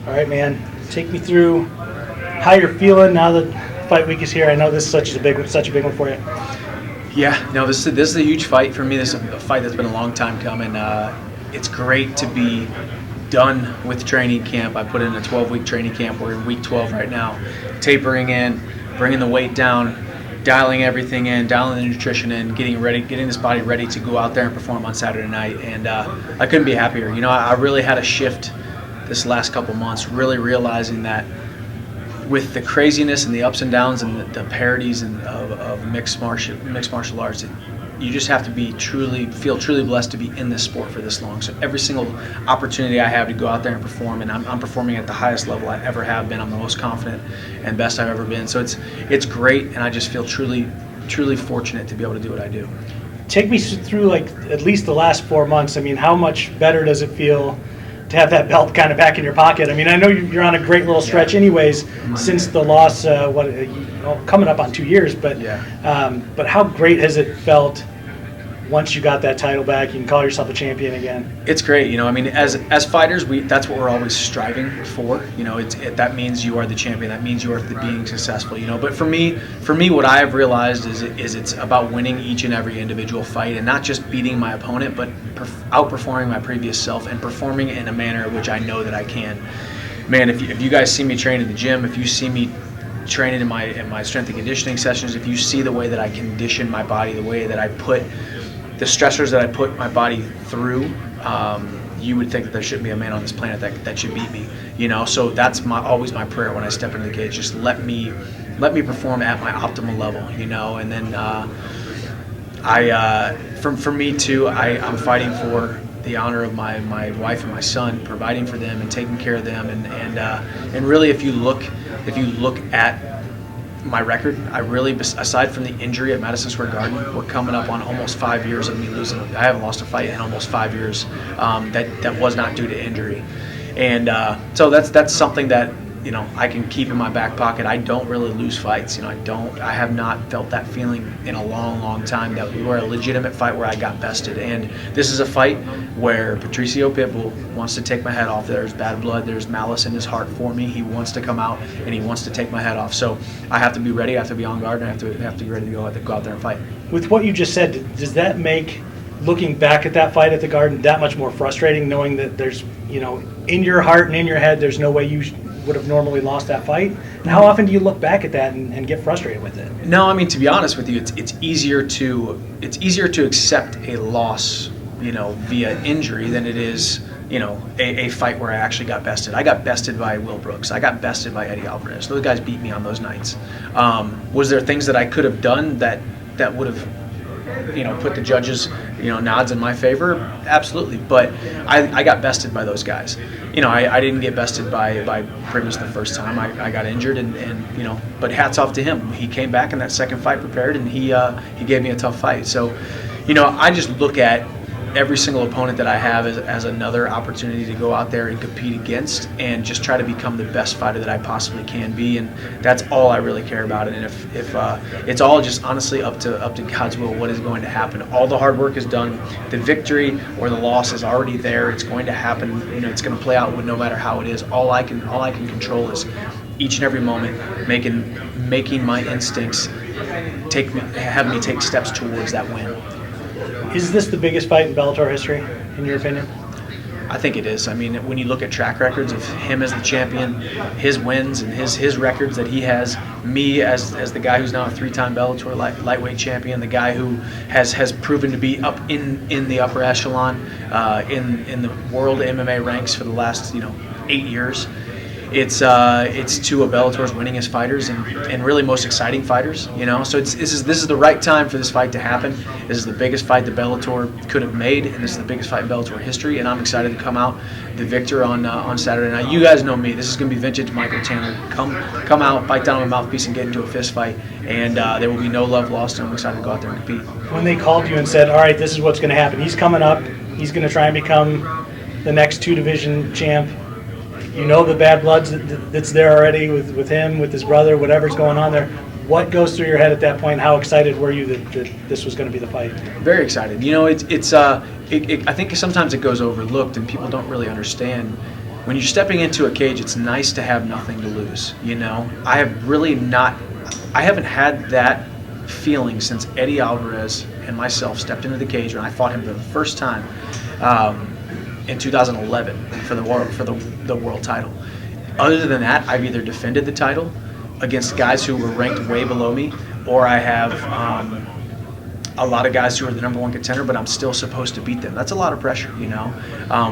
All right, man. Take me through how you're feeling now that fight week is here. I know this is such a big one for you. Yeah, no, this is a huge fight for me. This is a fight that's been a long time coming. It's great to be done with training camp. I put in a 12-week training camp. We're in week 12 right now. Tapering in, bringing the weight down, dialing everything in, dialing the nutrition in, getting this body ready to go out there and perform on Saturday night. And I couldn't be happier. You know, I really had a shift this last couple months, really realizing that with the craziness and the ups and downs and the parodies of mixed martial arts, you just have to feel truly blessed to be in this sport for this long. So every single opportunity I have to go out there and perform, and I'm performing at the highest level I ever have been. I'm the most confident and best I've ever been. So it's great, and I just feel truly fortunate to be able to do what I do. Take me through like at least the last 4 months. I mean, how much better does it feel to have that belt kind of back in your pocket? I mean, I know you're on a great little stretch anyways since the loss, coming up on 2 years, but how great has it felt once you got that title back? You can call yourself a champion again. It's great. You know, I mean, as fighters, that's what we're always striving for. You know, that means you are the champion. That means you are being successful. You know, but for me, what I have realized is it's about winning each and every individual fight, and not just beating my opponent, but outperforming my previous self and performing in a manner which I know that I can. Man, if you guys see me train in the gym, if you see me training in my strength and conditioning sessions, if you see the way that I condition my body, the way that I put the stressors that I put my body through, you would think that there shouldn't be a man on this planet that should beat me. You know, so that's always my prayer when I step into the cage. Just let me perform at my optimal level. You know, and then for me too, I'm fighting for the honor of my wife and my son, providing for them and taking care of them, and really, if you look at my record, I really, aside from the injury at Madison Square Garden, we're coming up on almost 5 years of me losing. I haven't lost a fight in almost 5 years that was not due to injury, and so that's something that, you know, I can keep in my back pocket. I don't really lose fights. You know, I have not felt that feeling in a long time that we were a legitimate fight where I got bested. And this is a fight where Patricio Pitbull wants to take my head off. There's bad blood. There's malice in his heart for me. He wants to come out and he wants to take my head off. So I have to be ready. I have to be on guard, and I have to be ready to go out there and fight. With what you just said, does that make looking back at that fight at the Garden that much more frustrating, knowing that there's, you know, in your heart and in your head, there's no way you would have normally lost that fight? And how often do you look back at that and get frustrated with it? No, I mean, to be honest with you, it's easier to accept a loss, you know, via injury than it is, you know, a fight where I actually got bested. I got bested by Will Brooks. I got bested by Eddie Alvarez. Those guys beat me on those nights. Was there things that I could have done that would have, you know, put the judges, you know, nods in my favor? Absolutely. But I got bested by those guys. You know, I didn't get bested by Primus the first time. I got injured, and you know, but hats off to him. He came back in that second fight prepared, and he gave me a tough fight. So, you know, I just look at every single opponent that I have as another opportunity to go out there and compete against, and just try to become the best fighter that I possibly can be, and that's all I really care about. And if it's all just honestly up to God's will, what is going to happen. All the hard work is done. The victory or the loss is already there. It's going to happen. You know, it's going to play out no matter how it is. All I can control is each and every moment making my instincts have me take steps towards that win. Is this the biggest fight in Bellator history, in your opinion? I think it is. I mean, when you look at track records of him as the champion, his wins and his records that he has, me as the guy who's now a 3-time Bellator lightweight champion, the guy who has proven to be up in the upper echelon in the world MMA ranks for the last 8 years. It's two of Bellator's winningest fighters and really most exciting fighters, you know. So this is the right time for this fight to happen. This is the biggest fight that Bellator could have made, and this is the biggest fight in Bellator history. And I'm excited to come out the victor on Saturday night. You guys know me. This is going to be vintage Michael Chandler. Come out, bite down on my mouthpiece, and get into a fist fight. And there will be no love lost. And I'm excited to go out there and compete. When they called you and said, "All right, this is what's going to happen. He's coming up. He's going to try and become the next 2-division champ." You know the bad blood that's there already with him, with his brother, whatever's going on there. What goes through your head at that point? How excited were you that this was going to be the fight? Very excited. You know, I think sometimes it goes overlooked and people don't really understand when you're stepping into a cage, it's nice to have nothing to lose. I haven't had that feeling since Eddie Alvarez and myself stepped into the cage when I fought him for the first time in 2011 for the world title. Other than that, I've either defended the title against guys who were ranked way below me, or I have a lot of guys who are the number one contender, but I'm still supposed to beat them. That's a lot of pressure,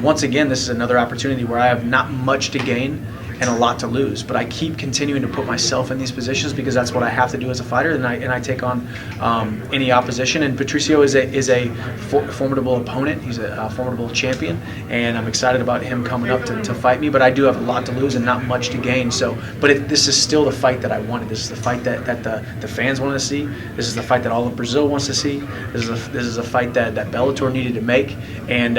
Once again, this is another opportunity where I have not much to gain and a lot to lose, but I keep continuing to put myself in these positions because that's what I have to do as a fighter, and I take on any opposition. And Patricio is a formidable opponent. He's a formidable champion, and I'm excited about him coming up to fight me. But I do have a lot to lose and not much to gain. So, this is still the fight that I wanted. This is the fight that the fans want to see. This is the fight that all of Brazil wants to see. This is a fight that Bellator needed to make, and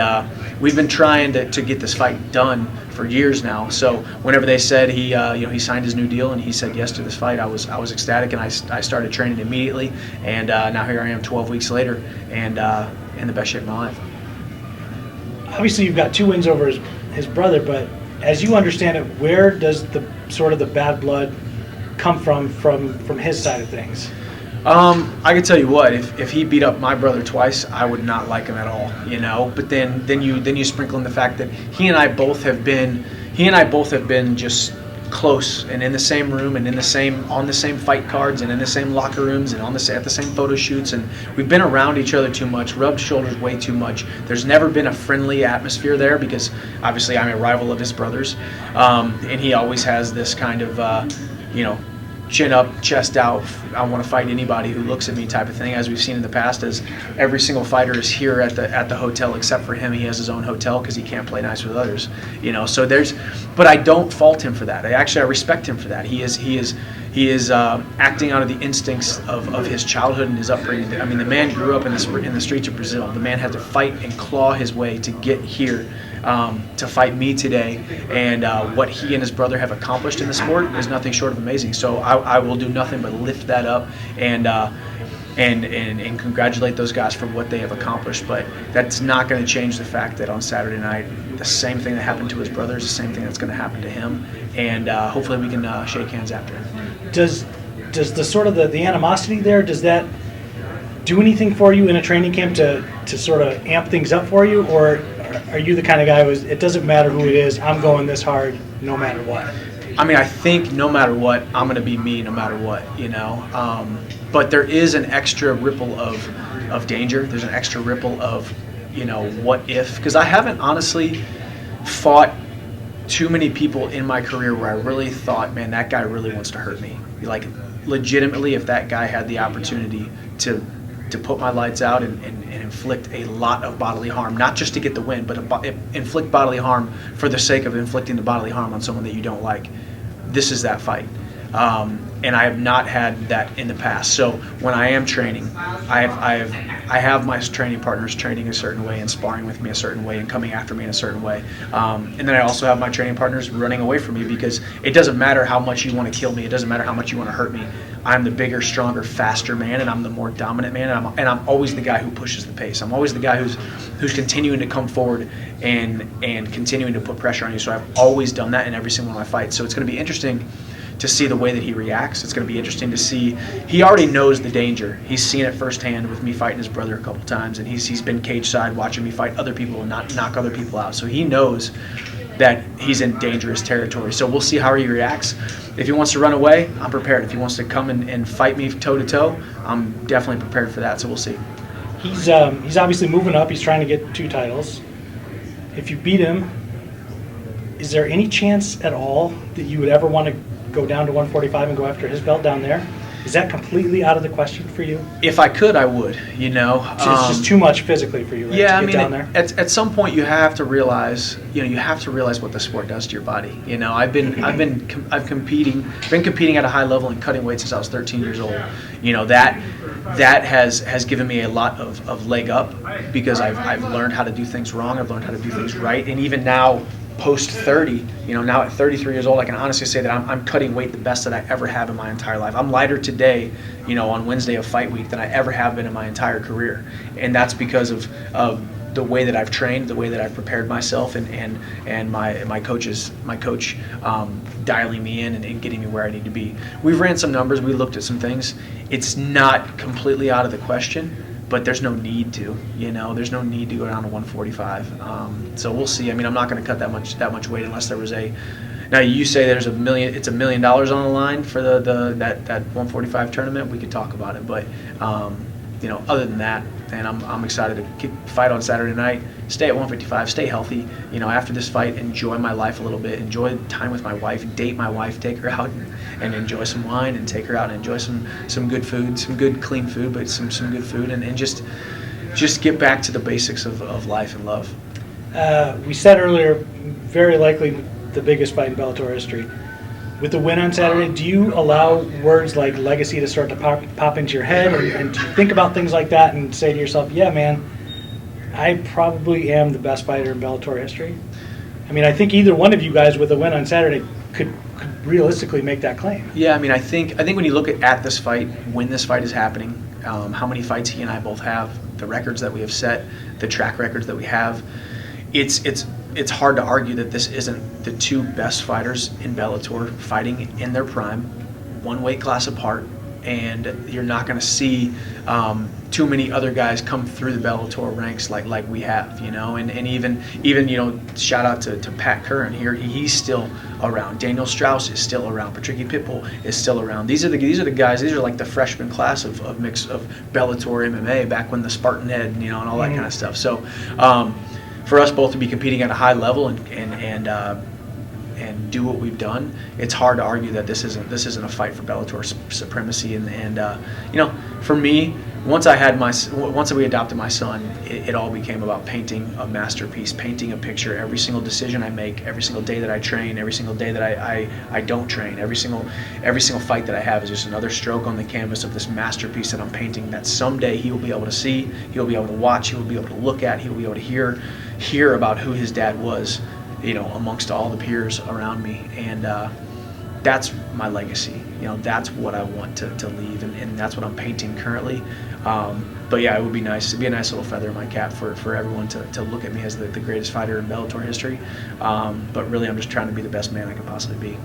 we've been trying to get this fight done for years now. So whenever they said he signed his new deal and he said yes to this fight, I was ecstatic, and I started training immediately. And now here I am 12 weeks later, and in the best shape of my life. Obviously, you've got 2 wins over his brother, but as you understand it, where does the sort of the bad blood come from his side of things? I can tell you what, if he beat up my brother twice, I would not like him at all, But then you sprinkle in the fact that he and I both have been just close and in the same room and on the same fight cards and in the same locker rooms and at the same photo shoots, and we've been around each other too much, rubbed shoulders way too much. There's never been a friendly atmosphere there because obviously I'm a rival of his brother's, and he always has this kind of chin up, chest out, I want to fight anybody who looks at me type of thing, as we've seen in the past, as every single fighter is here at the hotel except for him. He has his own hotel because he can't play nice with others, so but I don't fault him for that. I respect him for that. He is acting out of the instincts of his childhood and his upbringing. I mean, the man grew up in the streets of Brazil. The man had to fight and claw his way to get here, to fight me today, and what he and his brother have accomplished in the sport is nothing short of amazing. So I will do nothing but lift that up and congratulate those guys for what they have accomplished. But that's not going to change the fact that on Saturday night, the same thing that happened to his brother is the same thing that's going to happen to him, and hopefully we can shake hands after. Does the sort of the animosity there, does that do anything for you in a training camp to sort of amp things up for you, or are you the kind of guy who it doesn't matter who it is, I'm going this hard no matter what? I mean, I think no matter what, I'm going to be me no matter what, But there is an extra ripple of danger. There's an extra ripple of, what if? Because I haven't honestly fought too many people in my career where I really thought, man, that guy really wants to hurt me. Like, legitimately, if that guy had the opportunity to put my lights out and inflict a lot of bodily harm, not just to get the win, but inflict bodily harm for the sake of inflicting the bodily harm on someone that you don't like, this is that fight. And I have not had that in the past. So when I am training, I have my training partners training a certain way and sparring with me a certain way and coming after me in a certain way. And then I also have my training partners running away from me, because it doesn't matter how much you want to kill me. It doesn't matter how much you want to hurt me. I'm the bigger, stronger, faster man, and I'm the more dominant man. And I'm always the guy who pushes the pace. I'm always the guy who's continuing to come forward and continuing to put pressure on you. So I've always done that in every single one of my fights. So it's going to be interesting to see the way that he reacts. It's going to be interesting to see. He already knows the danger. He's seen it firsthand with me fighting his brother a couple times, and he's been cage side watching me fight other people and not knock other people out. So he knows that he's in dangerous territory. So we'll see how he reacts. If he wants to run away, I'm prepared. If he wants to come and fight me toe to toe, I'm definitely prepared for that. So we'll see. He's obviously moving up. He's trying to get 2 titles. If you beat him, is there any chance at all that you would ever want to go down to 145 and go after his belt down there? Is that completely out of the question for you? If I could, I would. It's just too much physically for you, right? Yeah, to get down there. At some point you have to realize, what the sport does to your body. I've been competing at a high level and cutting weight since I was 13 years old. That has given me a lot of leg up, because I've learned how to do things wrong. I've learned how to do things right, and even now, post 30, now at 33 years old, I can honestly say that I'm cutting weight the best that I ever have in my entire life. I'm lighter today, on Wednesday of fight week, than I ever have been in my entire career, and that's because of the way that I've trained, the way that I've prepared myself, and my coach dialing me in and getting me where I need to be. We've ran some numbers. We looked at some things. It's not completely out of the question, but there's no need to. There's no need to go down to 145. So we'll see. I mean, I'm not going to cut that much weight unless there was a. Now you say there's $1 million. It's $1 million on the line for that 145 tournament. We could talk about it, but other than that, and I'm excited to fight on Saturday night. Stay at 155. Stay healthy. After this fight, enjoy my life a little bit. Enjoy time with my wife. Date my wife. Take her out and enjoy some wine, and take her out and enjoy some good food, some good clean food, but some good food, and just get back to the basics of life and love. We said earlier, very likely the biggest fight in Bellator history. With the win on Saturday, do you allow words like legacy to start to pop into your head, and do you think about things like that and say to yourself, yeah, man, I probably am the best fighter in Bellator history? I mean, I think either one of you guys with a win on Saturday could realistically make that claim. Yeah, I mean, I think when you look at this fight, when this fight is happening, how many fights he and I both have, the records that we have set, the track records that we have, it's hard to argue that this isn't the two best fighters in Bellator fighting in their prime, one weight class apart, and you're not going to see too many other guys come through the Bellator ranks like we have, and even shout out to Pat Curran here. He's still around. Daniel Strauss is still around. Patricky Pitbull is still around. These are the guys. These are like the freshman class of Bellator MMA back when the Spartan Head, and all that kind of stuff. So. For us both to be competing at a high level and do what we've done, it's hard to argue that this isn't a fight for Bellator supremacy. And for me, once we adopted my son, it all became about painting a masterpiece, painting a picture. Every single decision I make, every single day that I train, every single day that I don't train, every single fight that I have is just another stroke on the canvas of this masterpiece that I'm painting, that someday he will be able to see, he'll be able to watch, he will be able to look at, he will be able to hear about who his dad was, amongst all the peers around me. And that's my legacy. That's what I want to leave, and that's what I'm painting currently. But yeah, it would be nice. It'd be a nice little feather in my cap for everyone to look at me as the greatest fighter in Bellator history. But really, I'm just trying to be the best man I can possibly be.